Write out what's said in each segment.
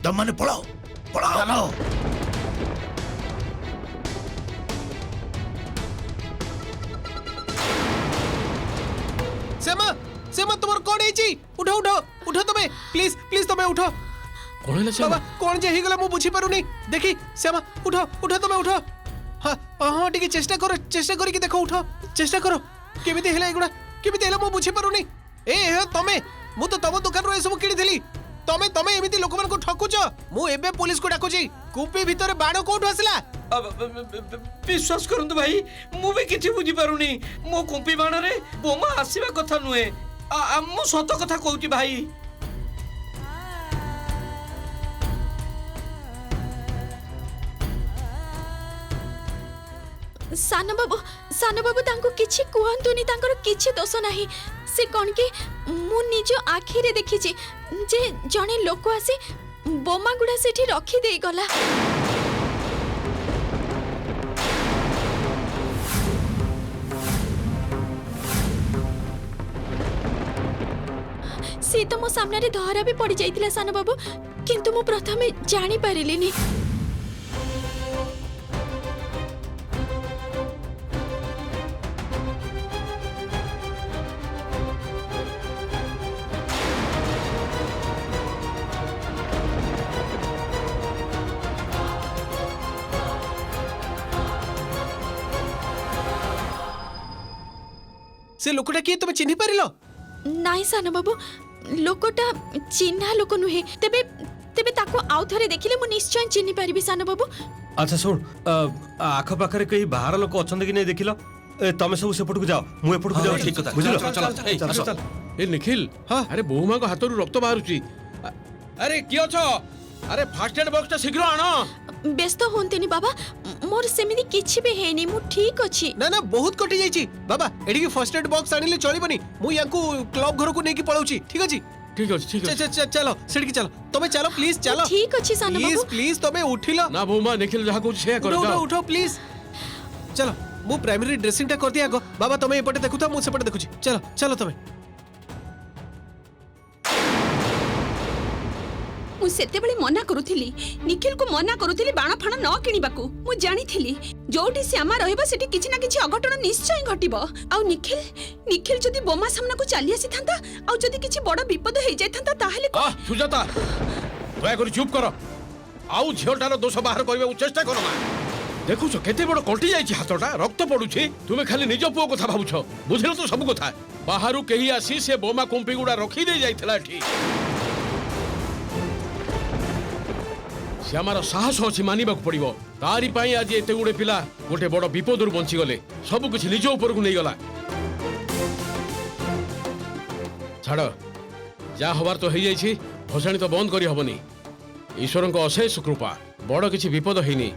तम माने पळाओ पळाओ चलो। श्यामा श्यामा तुमर कोन हेची उठो उठो उठो तमे प्लीज प्लीज तमे उठो कोण हेला बाबा कोन जे हिगला मु बुझी पारुनी देखी श्यामा उठो उठो तमे उठो हां हां टिके चेष्टा करी कि देखो उठो चेष्टा करो केमिति हेला एगुडा केमिति हेला मु बुझी पारुनी ए हे तमे मु तो तम दुकान रो ए सब किनी थली तमे तमे एमिति लोक मन को ठकुच मु एबे पुलिस को डाकुची कुपी भीतर बाण कोठो आसला विश्वास करंतु भाई मु भी किछि बुझी पारुनी मो कुंपी बाण रे बोमा आसीबा कथा नुए मु सत कथा कहूची भाई। सानो बाबू तांको किछि कुहंतुनी तांकर किछि दोष नाही से कोन के मु निजो आखि रे देखि जे जने लोक आसी बोमा गुडा सेठी रखी देई गला। सी तो मो सामने रे धरा भी पड़ी जाइतिला सानो बाबू किंतु मु प्रथमे जानि पारिलिनी। से लोकटा की तुम चिन्हि पारिलो नाई सानो बाबू लोकटा चिन्हा लोक नुहे तेबे तेबे ताको आउ थरे देखिले मु निश्चय चिन्हि पारिबि सानो बाबू। अच्छा सुन आख पाखरे कहीं बाहर लोक अछंदे कि नै देखिलो तमे सब सेपट को जाओ मु एपट को जाओ ठीक कथा बुझिलो चल चल ए निखिल हाँ। अरे बोमा को हाथरू रक्त बाहरुची अरे कियो छ अरे फास्ट एड बॉक्स शीघ्र आनो व्यस्त होंतेनी बाबा मोर सेमिदी किछि भी हेनी मु ठीक अछि। ना ना बहुत कटि जाइछि बाबा एडी की फर्स्ट एड बॉक्स आनिले चलिबनी मु याकू क्लब घर को नेकी पळौछि ठीक अछि ठीक अछि चलो सेठी चलो तमे चलो प्लीज चलो ठीक अछि सानो प्लीज बाबू प्लीज तमे उठिलो ना बोमा निखिल जहा को छे कर उठो जाओ उठो प्लीज चलो मु प्राइमरी ड्रेसिंग टा कर दिया गो बाबा तमे एपटे देखुता मु सेपटे देखुछि चलो चलो तमे मु सेते बेले मना करूथिली निखिल को मना करूथिली बाण फाण न किनिबाकू मु जानिथिली जोठी श्यामा रहइबो सेठी किछि ना किछि अघटन निश्चय घटिबो आ निखिल जदी बोमा सामना को चली आसी थांता आ जदी किछि बड़ विपद हे जाय थांता ताहले सुजाता दया कर चुप कर आउ झियोटार दोष बाहर करबे चेष्टा करो ना देखु छ केते बड़ कल्टी जाइछि हातटा रक्त पडुछि तुमे खाली निज पुओ कथा भाबुछ बुझिलो तो सब कथा बाहरु केही आसी से बोमा कुंपी गुडा रखी दे जाइथला एठी श्यामार साहस अच्छी मानवा पड़ो तारी पाई आज एते गुड़े पिला गोटे बड़ विपदर बंची गले सब कुछ निज ऊपर को नहीं गला छाड़ जा हबार तो हो जाइछि भसाणी तो बंद करी हबनी ईश्वर को अशेष कृपा बड़ किछि विपद हैनी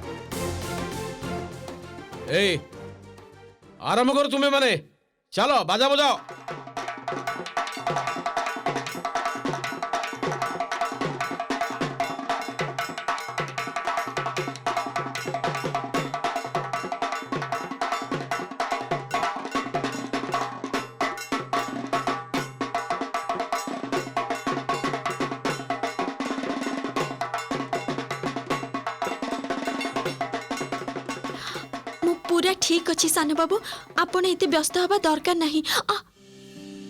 ए आरंभ कर तुम्हें माने चलो बाजा बजाओ पूरा ठीक अछि सानो बाबू आपण एते व्यस्त हबा दरकार नाही।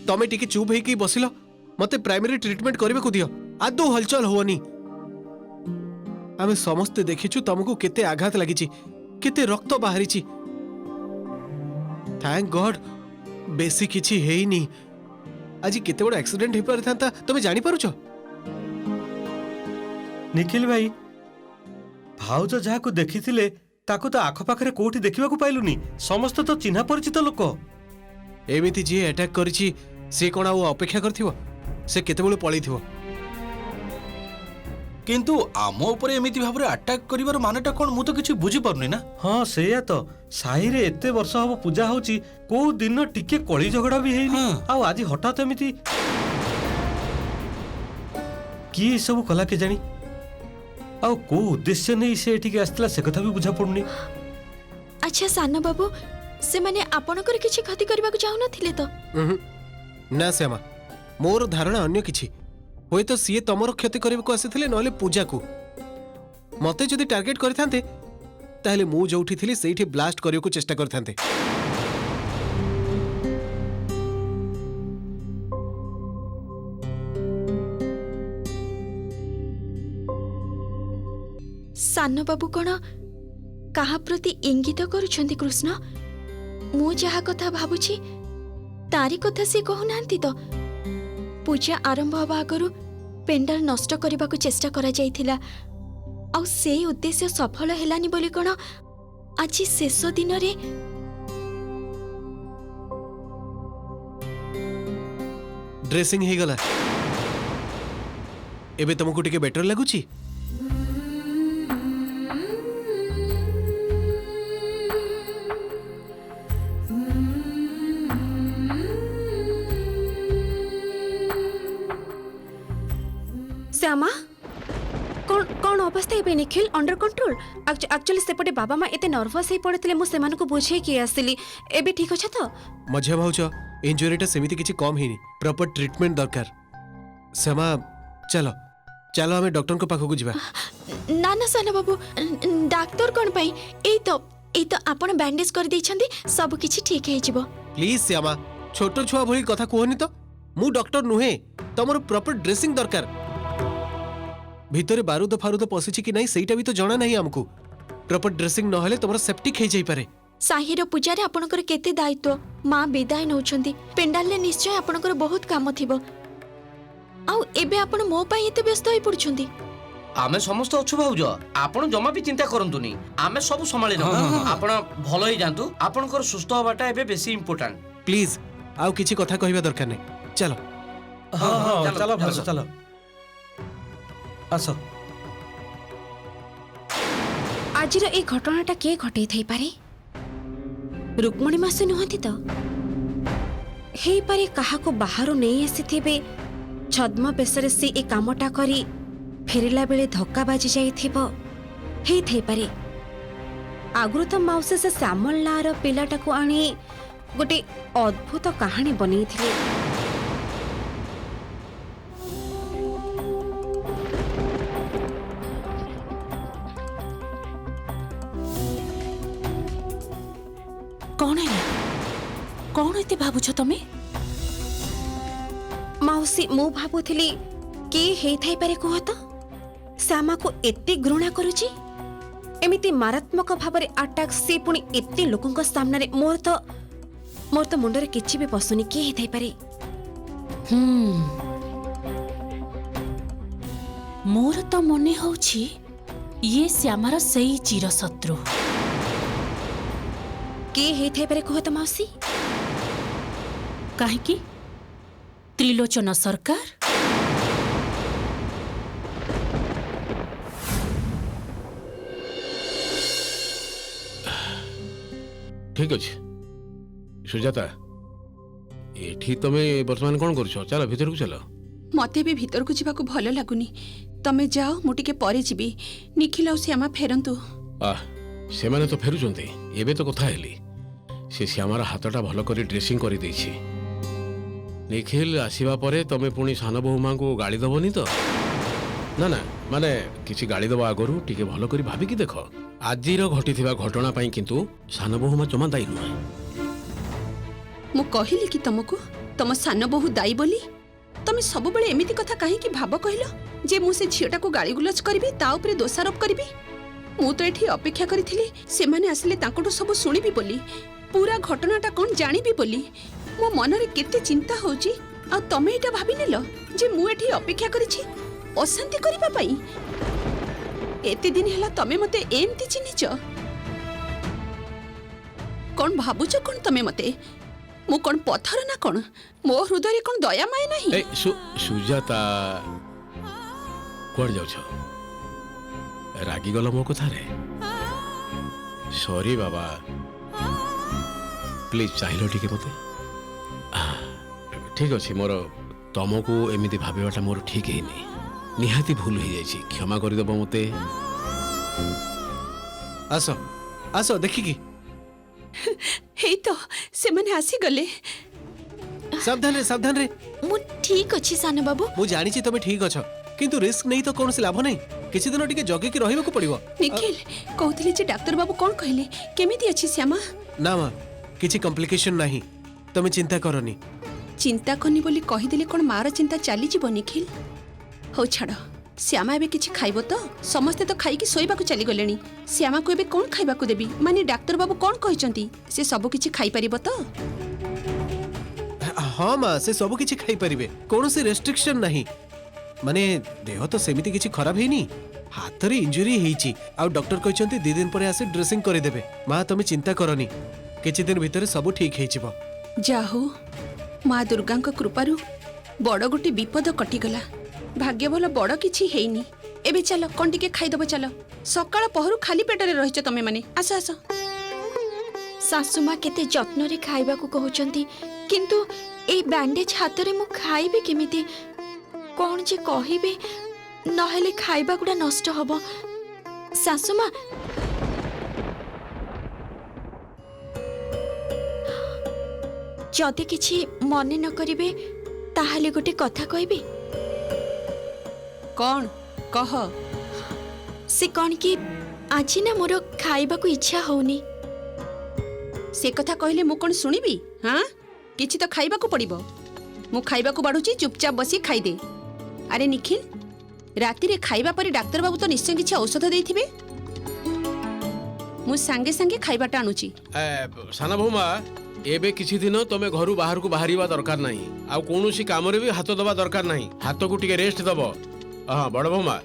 तमे टिके चुप हे की बसिलो मते प्राइमरी ट्रीटमेंट करबे को दियो आदो हलचल होवनी आमे समस्त देखिछु तुमको केते आघात लागिछि केते रक्त बाहरिछि थैंक गॉड बेसी किछि हेइनी आज केते बड़ एक्सीडेंट हे पर थांता तमे जानि पारुछो निखिल भाई भाउज जहा को देखिथिले ताको तो आख पाखरे कोठी देखिबा को पाइलुनी समस्त तो चिन्हा परिचित लोक एमिति जी अटैक करिछि से कोन आ अपेक्षा करथिवो से केते बळ पळीथिवो किंतु आम ऊपर एमिति भाबरे अटैक करिवार मानेटा कोन मु तो किछि बुझी परनी ना। हाँ सेया तो साही रे एते वर्ष हबो पूजा होची को दिन टिके कଳି झगड़ा भी हेइनी आ आज हठात एमिति की सब कला के जानी आ को उद्देश्य नहीं से एठी आस्तला से कथा भी बुझा पड़नी। अच्छा सानो बाबू से माने आपनकर किछि क्षति करबा को चाहू नथिले तो ना श्यामा मोर धारणा अन्य किछि हुए तो सीए तमर क्षति करने को आसी नहले पूजा को मते जदि टार्गेट करथांते ताहले मु जोठी थिली सेठी ब्लास्ट करियो को चेष्टा करथांते। ସାନ ବାବୁ କ'ଣ କାହା ପ୍ରତି ଇଙ୍ଗିତ କରୁଛନ୍ତି କୃଷ୍ଣ? ମୁଁ ଯାହା କଥା ଭାବୁଛି ତାରି କଥା ସେ କହୁନାହାନ୍ତି ତ? ପୂଜା ଆରମ୍ଭ ହେବା ଆଗରୁ ପେଣ୍ଡାଲ ନଷ୍ଟ କରିବାକୁ ଚେଷ୍ଟା କରାଯାଇଥିଲା, ଆଉ ସେଇ ଉଦ୍ଦେଶ୍ୟ ସଫଳ ହେଲାନି ବୋଲି କ'ଣ ଆଜି ଶେଷ ଦିନରେ ड्रेसिंग ही गला एबे तुमको टिके बेटर लगुची? श्यामा कौन कौन अवस्था है निखिल अंडर कंट्रोल? एक्चुअली सेपटे बाबा माँ एते नर्वस ही पड़े मु सेमानकु बुझे कि आसली एबे ठीक अछि तो? मझिया भाउच इंजुरीटा सेमिति किछि कम हेनी, प्रॉपर ट्रीटमेंट दरकार। श्यामा चलो चलो हमें डॉक्टर को पाखो को जिबा। ନା ନା ସାନ ବାବୁ, ଡାକ୍ତର କ'ଣ ପାଇଁ? ଏଇ ତ ଆପଣ ବ୍ୟାଣ୍ଡେଜ କରିଦେଇଛନ୍ତି, ସବୁ କିଛି ଠିକ ହେଇଯିବ। प्लीज श्यामा छोट छुआ भली कथा कहनी तो, मु डॉक्टर नुहे, तमर प्रॉपर ड्रेसिंग दरकार। भितरे बारूद फारूद पसिछि कि नहीं सेटा भी तो जणा नहीं हमकु। प्रॉपर ड्रेसिंग न हेले तमर सेफ्टी खै जाई पारे। ସାହିର ପୂଜାରେ ଆପଣଙ୍କର କେତେ ଦାୟିତ୍ୱ। ମା ବିଦାୟ ନେଉଛନ୍ତି, ପେଣ୍ଡାଲରେ ନିଶ୍ଚୟ ଆପଣଙ୍କର ବହୁତ କାମ ଥିବ, ଆଉ ଏବେ ଆପଣ ମୋ ପାଇଁ ଏତେ ବ୍ୟସ୍ତ ହୋଇ ପଡୁଛନ୍ତି। ଆମେ ସମସ୍ତେ ଅଛୁ ଭାଉଜ, ଆପଣ ଜମା ବି ଚିନ୍ତା କରନ୍ତୁନି, ଆମେ ସବୁ ସମ୍ଭାଳି ନେବୁ। ଆପଣ ଭଲ ହେଇ ଯାଆନ୍ତୁ, ଆପଣଙ୍କର ସୁସ୍ଥ ହବାଟା ଏବେ ବେଶୀ ଇମ୍ପୋର୍ଟାଣ୍ଟ। प्लीज आउ किछि कथा कहबा दरकार नहीं, चलो। ହଁ ଚାଲ ଭାଉଜ ଚାଲ ଆସ। आजिर ए घटनाटा के घटै थई पारे? रुक्मणी मासे नुहति तो हे पारे कहा को बाहर नहीं आसीथिबे, छद्म बेसरे से ए कामटा करी फेरिला बेले धक्का बाजी जाइथिबो हे थई पारे। आगुरु तो माउसे से श्यामल नार पिलाटा को आनी गोटे अद्भुत कहानी बनै थिले। कौन है कौन एते भाबुछ तमे? माउसी मु भाबुथिली के हेई थाई पारे कह तो? श्यामा को एते घृणा करूची, एमिति मारात्मक भाबरे अटैक से पुणी एते लोकंक सामने रे मोर तो मुंडरे किछि भी पसुनी के हेई थाई पारे। मोर तो मने होछि ये श्यामार सही चिरशत्रु। के हेई थाई पारे कह तो माउसी? काहेकि त्रिलोचन सरकार? ठीक अच्छे सुजाता, एठी तमे वर्तमान कौन करुछ? चलो भीतर को चलो। मते भी भीतर को जीवा को भल लागुनी, तमे जाओ मु टिके परे जीबी। निखिल और श्यामा फेरंतु। से माने तो फेरुचंती, एबे तो कथा हेली से श्यामार हाथटा भल करी ड्रेसिंग करी देछि। निखिल आसीबा परे तमे पुणी सान बहु मां को गाली दबनी तो? ना ना माने किछि गाली दबा आगरु टिके भल करी भाबी कि देखो आजिर घटिथिबा घटना पई किंतु सान बहु मां जमा दायी नुहे। मु कहिली कि तुमको तुम सान बहु दाई बोली? तमे सब बेले एमिति कथा काहे कि भाब कहलो जे मु से झियोटा को गाली गुलज करबी, ता ऊपर दोषारोप करबी? मु तो एठी अपेक्षा करिथिली सेमाने आसिले तांकोटो सब सुनिबी बोली, पूरा घटनाटा कोन जानिबी बोली। मो मनरे केते चिंता होउची, आ तमे एटा भाबी नेलो जे मु एठी अपेक्षा करिछि अशांति करिबा पई? एते दिन हैला तमे मते एमती चिन्हिच? कोन भाबुछ कोन तमे मते? मु कोन पत्थर ना कोन? मो हृदय कोन दया माय नाही? ए सुजाता कोड जाउछ? रागी गल मो कथा रे? सॉरी बाबा, प्लीज चाहिलो ठीक मते। ठीक अच्छे मोर तुमको एमिति भाबीबाटा मोर ठीक है नहीं, निहाती भूल हो जाइछि, क्षमा कर दबो मते। आसो आसो देखि कि हेई तो से माने आसी गले। सावधान रे ମୁଁ ଠିକ ଅଛି ସାନ ବାବୁ। ମୁଁ ଜାଣିଛି ତମେ ଠିକ ଅଛ କିନ୍ତୁ ରିସ୍କ ନେଇ ତ କୌଣସି ଲାଭ ନାହିଁ କିଛି ଦିନ ଟିକେ ଜଗିକି ରହିବାକୁ ପଡିବ। ନିଖିଲ କହୁଥିଲି ଯେ ଡାକ୍ତର ବାବୁ କ'ଣ କହିଲେ କେମିତି ଅଛି ଶ୍ୟାମା? ନା ମା କିଛି କମ୍ପ୍ଲିକେସନ ନାହିଁ ତମେ ଚିନ୍ତା କରନି। ଚିନ୍ତା କରନି ବୋଲି କହିଦେଲେ କ'ଣ ମାର ଚିନ୍ତା ଚାଲିଯିବ ନିଖିଲ? ହଉ ଛାଡ଼ ଶ୍ୟାମା ଏବେ କିଛି ଖାଇବ ତ? ସମସ୍ତେ ତ ଖାଇକି ଶୋଇବାକୁ ଚାଲିଗଲେଣି। ଶ୍ୟାମାକୁ ଏବେ କ'ଣ ଖାଇବାକୁ ଦେବି? ମାନେ ଡାକ୍ତର ବାବୁ କ'ଣ କହିଛନ୍ତି ସେ ସବୁ କିଛି ଖାଇପାରିବ ତ? ହଁ ମା ସେ ସବୁ କିଛି ଖାଇପାରିବେ କୌଣସି ରେଷ୍ଟ୍ରିକ୍ସନ ନାହିଁ ମାନେ ଦେହ ତ ସେମିତି କିଛି ଖରାପ ହେଇନି ହାତରେ ଇଞ୍ଜୁରି ହେଇଛି ଆଉ ଡକ୍ଟର କହିଛନ୍ତି 2 ଦିନ ପରେ ଆସି ଡ୍ରେସିଂ କରିଦେବେ। ମା ତମେ ଚିନ୍ତା କରନି କିଛି ଦିନ ଭିତରେ ସବୁ ଠିକ ହେଇଯିବ। ଯା ହଉ ମା ଦୁର୍ଗାଙ୍କ କୃପାରୁ ବଡ଼ ଗୋଟେ ବିପଦ କଟିଗଲା। ଭାଗ୍ୟ ଭଲ ବଡ଼ କିଛି ହେଇନି। ଏବେ ଚାଲ କ'ଣ ଟିକେ ଖାଇଦେବ ଚାଲ। ସକାଳ ପହରୁ ଖାଲି ପେଟରେ ରହିଛ ତମେ ମାନେ। ଆସ ଆସ। ଶାଶୁମା କେତେ ଯତ୍ନରେ ଖାଇବାକୁ କହୁଛନ୍ତି କିନ୍ତୁ এই ବ୍ୟାଣ୍ଡେଜ ହାତରେ ମୁଁ ଖାଇବି କେମିତି? କ'ଣ ଯେ କହିବି ନହେଲେ ଖାଇବା ଗୁଡ଼ା ନଷ୍ଟ ହବ। ଶାଶୁମା ଯଦି କିଛି ମନେ ନ କରିବେ ତାହେଲେ ଗୋଟେ କଥା କହିବି। କ'ଣ କହ? ସେ କ'ଣ କି ଆଜି ନା ମୋର ଖାଇବାକୁ ଇଚ୍ଛା ହଉନି। ସେ କଥା କହିଲେ ମୁଁ କ'ଣ ଶୁଣିବି? ହଁ କିଛି ତ ଖାଇବାକୁ ପଡ଼ିବ। ମୁଁ ଖାଇବାକୁ ବାଢ଼ୁଛି ଚୁପଚାପ ବସି ଖାଇଦେ। ଆରେ ନିଖିଲ ରାତିରେ ଖାଇବା ପରେ ଡାକ୍ତର ବାବୁ ତ ନିଶ୍ଚୟ କିଛି ଔଷଧ ଦେଇଥିବେ। ମୁଁ ସାଙ୍ଗେ ସାଙ୍ଗେ ଖାଇବାଟା ଆଣୁଛି। ସାନ ଭଉମା ଏବେ କିଛି ଦିନ ତମେ ଘରୁ ବାହାରକୁ ବାହାରିବା ଦରକାର ନାହିଁ ଆଉ କୌଣସି କାମରେ ବି ହାତ ଦେବା ଦରକାର ନାହିଁ। ହାତକୁ ଟିକେ ରେଷ୍ଟ ଦବ। ହଁ ବଡ଼ ଭଉମା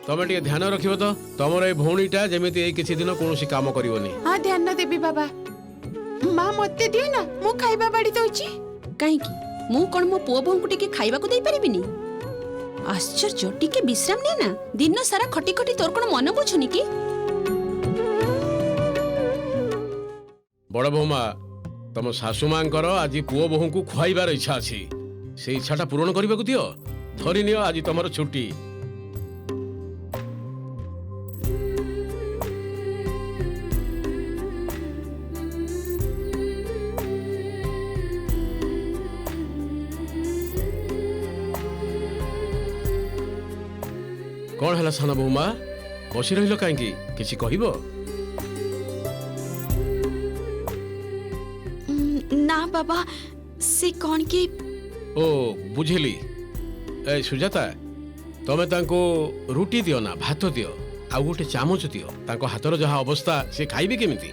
ତମେ ଟିକେ ଧ୍ୟାନ ରଖିବ ତ ତମର ଏଇ ଭଉଣୀଟା ଯେମିତି ଏଇ କିଛି ଦିନ କୌଣସି କାମ କରିବନି। ହଁ ଧ୍ୟାନ ଦେବି ବାବା। ମା ମତେ ଦିଅ ନା ମୁଁ ଖାଇବା ବାଢି ଦଉଛି। କାହିଁକି ମୁଁ କ'ଣ ମୋ ପୁଅ ବୋହୂଙ୍କୁ ଟିକେ ଖାଇବାକୁ ଦେଇପାରିବିନି? ଆଶ୍ଚର୍ଯ୍ୟ ଟିକେ ବିଶ୍ରାମ ନେ ନା। ଦିନ ସାରା ଖଟି ଖଟି ତୋର କ'ଣ ମନ ବୁଝୁନି କି? ବଡ଼ ଭଉମା ତମ ଶାଶୁମାଙ୍କର ଆଜି ପୁଅ ବୋହୂଙ୍କୁ ଖୁଆଇବାର ଇଚ୍ଛା ଅଛି। ସେ ଇଚ୍ଛାଟା ପୂରଣ କରିବାକୁ ଦିଅ। ଧରିନିଅ ଆଜି ତମର ଛୁଟି। କ'ଣ ହେଲା ସାନ ବୋହୂମା ବସି ରହିଲ କାହିଁକି? କିଛି କହିବ? ନା ବାବା ସେ କ'ଣ କି ଓ ବୁଝିଲି। ଏ ସୁଜାତା ତମେ ତାଙ୍କୁ ରୁଟି ଦିଅ ନା ଭାତ ଦିଅ ଆଉ ଗୋଟେ ଚାମଚ ଦିଅ। ତାଙ୍କ ହାତର ଯାହା ଅବସ୍ଥା ସେ ଖାଇବେ କେମିତି?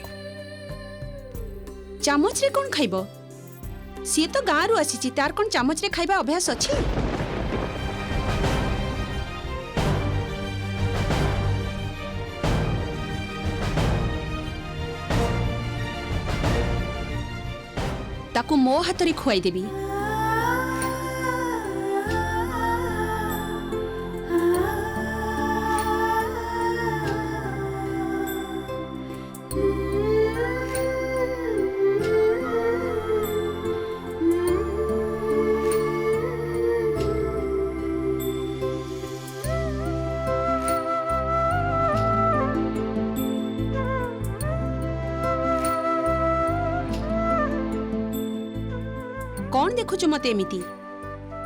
ଚାମଚରେ କ'ଣ ଖାଇବ? ସିଏ ତ ଗାଁରୁ ଆସିଛି ତାର କ'ଣ ଚାମଚରେ ଖାଇବା ଅଭ୍ୟାସ ଅଛି? ତାକୁ ମୋ ହାତରେ ଖୁଆଇଦେବି। କ'ଣ ଦେଖୁଛୁ ମତେ ଏମିତି?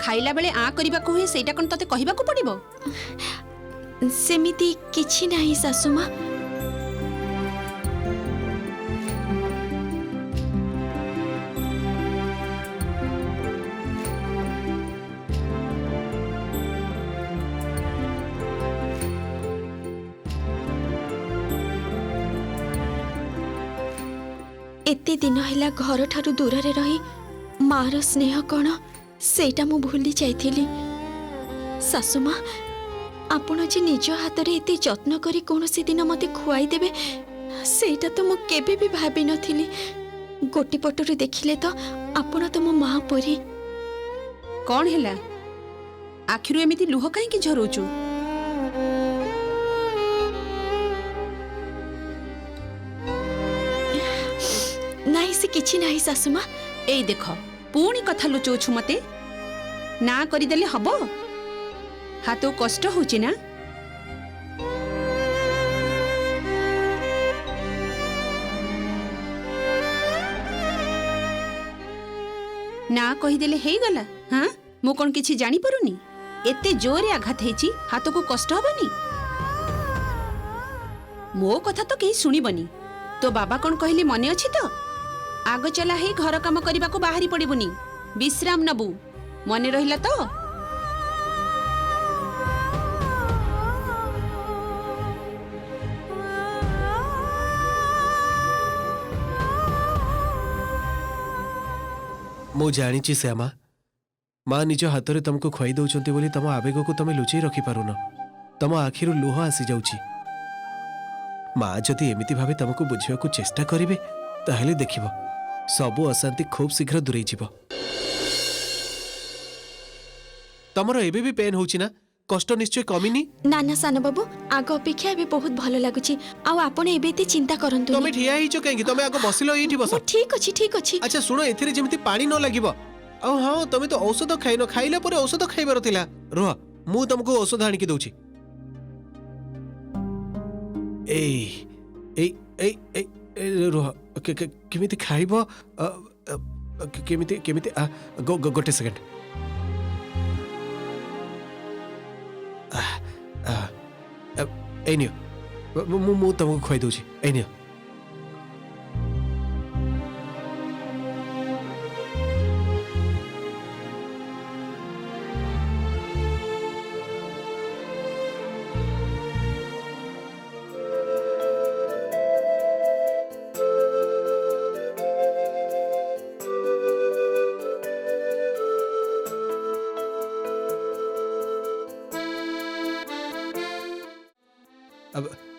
ଖାଇଲା ବେଳେ ଆଁ କରିବାକୁ ହୁଏ ସେଇଟା କ'ଣ ତତେ କହିବାକୁ ପଡ଼ିବ? ସେମିତି କିଛି ନାହିଁ ଶାଶୁମା। ଏତେ ଦିନ ହେଲା ଘରଠାରୁ ଦୂରରେ ରହି ମାର ସ୍ନେହ କ'ଣ ସେଇଟା ମୁଁ ଭୁଲି ଯାଇଥିଲି। ଶାଶୁମା ଆପଣ ଯେ ନିଜ ହାତରେ ଏତେ ଯତ୍ନ କରି କୌଣସି ଦିନ ମୋତେ ଖୁଆଇଦେବେ ସେଇଟା ତ ମୁଁ କେବେ ବି ଭାବିନଥିଲି। ଗୋଟି ପଟରୁ ଦେଖିଲେ ତ ଆପଣ ତ ମୋ ମା ପରି। କ'ଣ ହେଲା? ଆଖିରୁ ଏମିତି ଲୁହ କାହିଁକି ଝରଉଛୁ? ନାଇଁ ସେ କିଛି ନାହିଁ ଶାଶୁମା। ଏଇ ଦେଖ ପୁଣି କଥା ଲୁଚଉଛୁ ମତେ। ନା କରିଦେଲେ ହବ? ହାତକୁ କଷ୍ଟ ହଉଛି ନା? ନା କହିଦେଲେ ହେଇଗଲା। ହଁ ମୁଁ କଣ କିଛି ଜାଣିପାରୁନି? ଏତେ ଜୋରରେ ଆଘାତ ହେଇଛି, ହାତକୁ କଷ୍ଟ ହବନି? ମୋ କଥା ତ କେହି ଶୁଣିବନି। ତୋ ବାବା କଣ କହିଲେ ମନେ ଅଛି ତ? ଆଗ ଚଲା ହେଇ ଘର କାମ କରିବାକୁ ବାହାରି ପଡିବୁନି, ବିଶ୍ରାମ ନବୁ। ମନେ ରହିଲା ତ? ମୁଁ ଜାଣିଛି ଶ୍ୟାମା, ମା ନିଜ ହାତରେ ତମକୁ ଖୁଆଇ ଦଉଛନ୍ତି ବୋଲି ତମ ଆବେଗକୁ ତମେ ଲୁଚେଇ ରଖିପାରୁନ। ତମ ଆଖିରୁ ଲୁହ ଆସିଯାଉଛି। ମା ଯଦି ଏମିତି ଭାବେ ତମକୁ ବୁଝିବାକୁ ଚେଷ୍ଟା କରିବେ ତାହେଲେ ଦେଖିବ ସବୁ ଅଶାନ୍ତି ଖୁବ୍ ଶୀଘ୍ର ଦୂରେଇ ଯିବ। ତମର ଏବେ ବି ପେନ୍ ହଉଛି ନା? କଷ୍ଟ ନିଶ୍ଚୟ କମିନି? ନା ନା ସାନ ବାବୁ, ଆଗ ଅପେକ୍ଷା ଏବେ ବହୁତ ଭଲ ଲାଗୁଛି। ଆଉ ଆପଣ ଏବେ ଏତେ ଚିନ୍ତା କରନ୍ତୁ। ତମେ ଠିଆ ହେଇଛ କାହିଁକି? ତମେ ଆଗ ବସିଲ, ଏଇଠି ବସ। ଠିକ ଅଛି ଠିକ ଅଛି। ଆଚ୍ଛା ଶୁଣ, ଏଥିରେ ଯେମିତି ପାଣି ନ ଲାଗିବ। ଆଉ ହଁ, ତମେ ତ ଔଷଧ ଖାଇନ, ଖାଇଲା ପରେ ଔଷଧ ଖାଇବାର ଥିଲା। ରୁହ, ମୁଁ ତମକୁ ଔଷଧ ଆଣିକି ଦଉଛି। ଏଇ ଏଇ ଏଇ ଏଇ ରୁହ, କେମିତି ଖାଇବ? କେମିତି କେମିତି ଗୋଟେ ସେକେଣ୍ଡ। ଏଇ ନିଅ, ମୁଁ ତମକୁ ଖୁଆଇ ଦଉଛି। ଏଇ ନିଅ।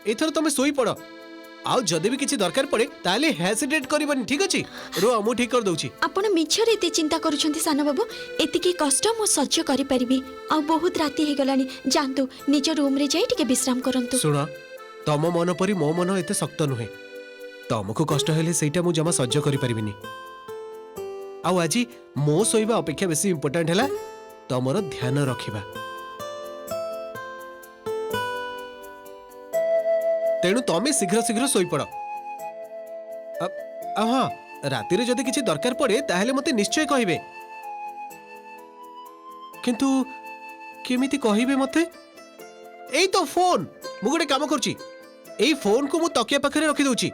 एथर तुम सोई पड़। आउ जदि भी किसी दरकार पड़े ताले हेसिटेट करबनी, ठीक अछि? रो मु ठीक कर दउची। आपण मिछरे एते चिंता करूछंती सानो बाबू। एतिकी कष्ट मु सह्य करि परिबी। आ बहुत राती हे गलानी, जानतु निज रूम रे जाई टिके विश्राम करंतु। सुनो, तम मन परी मो मन एते शक्त नुहे। तमको कष्ट हेले सेटा मु जमा सह्य करि परिबिनी। आउ आजी मो सोइबा अपेक्षा बेसी इंपोर्टेंट हैला तमरो ध्यान रखिबा। तेणु तमे शीघ्र शीघ्र सोई पड़। हाँ, राति रे जदि किसी दरकार पड़े ताहेले मते निश्चय कहिबे। किंतु केमिति कहिबे मते? एई तो फोन, मु गोटे काम करची। एई फोन को मु तकिया पाखरे रखि दउची।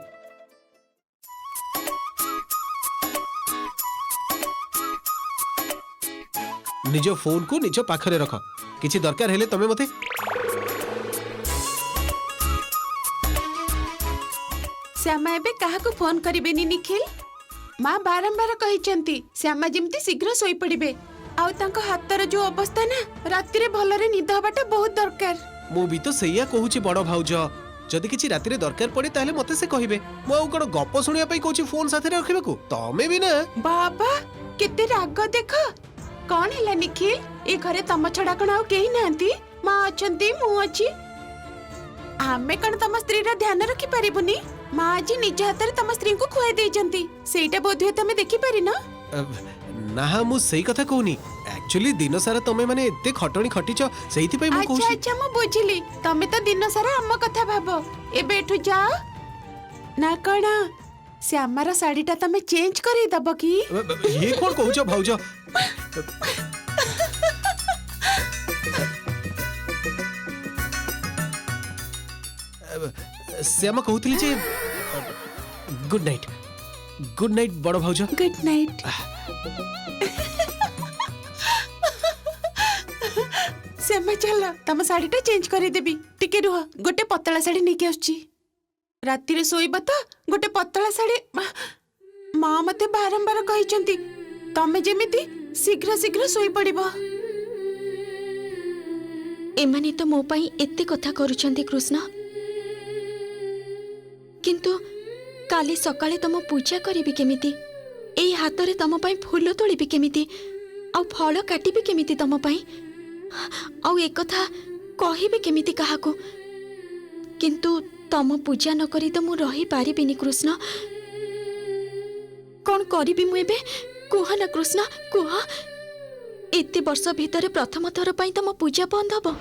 निज फोन को निज पाखरे रख। किसी दरकार हेले तमे मते श्यामा एबे काहाको फोन करिबेनी निखिल। माँ बारंबार कहिचंती श्यामा जेमती शीघ्र सोई पड़िबे। आउ तांको हातर जो अवस्था ना, राति रे भलरे निद हबाटा बहुत दरकार। मु भी तो सैया कहूची बड़ भाउज। जदि किछि राति रे दरकार पड़े ताहले मते से कहिबे। मु आउ कोन गप सुनिया पई कहूची फोन साथे रखिबाकू? तमे भी ना। बाबा केते राग देख। कौन हैला निखिल? ए घरे तम छडा कोन आउ केही नांती? माँ अछंती, मु अछि। आमे कण तम स्त्री रा ध्यान रखि परिबुनी? माँ आज निज हाथ तम स्त्री को खुआई देइचंती। सेटा बोधुए तमे देखि पारि न? ना मु सही कथा कहूनी। एक्चुअली दिन सारा तमे माने एते खटणी खटिच, सेहिति पई मु कहूची। अच्छा अच्छा मु बुझिली। तमे तो दिन सारा हम कथा भाबो। एबे एठु जाओ ना। कण श्यामार साड़ीटा तमे चेंज करि दबो की? ये कोन कहूछ भाउज? श्यामा कहूतली जे गुड नाइट। गुड नाइट बड़ भाउज। Good night. श्यामा चल, तम साड़ीटा चेंज करि देबी। टिके रुह, गोटे पतला साड़ी नेके आछी। राति रे सोइबा त गोटे पतला साड़ी। माँ मते बारंबार कहिचंती तमे जेमिति शीघ्र शीघ्र सोई पड़िबो। एमाने तो मो पई एते कथा करूछंती कृष्ण, किंतु काली सकाळे तम पूजा करिबि केमिति? एई हातरे तम पई फूल तोलिबि केमिति? आ फल काटिबि केमिति तम पई? आ एक कथा कहिबि केमिति काहाकू? किंतु तम पूजा न करी तो मु रही पारिबिनी कृष्ण। कौन करिबि मु एबे? कुह ना कृष्ण, कुह। एते वर्ष भितरे प्रथम थर पई तम पूजा बंद हबो?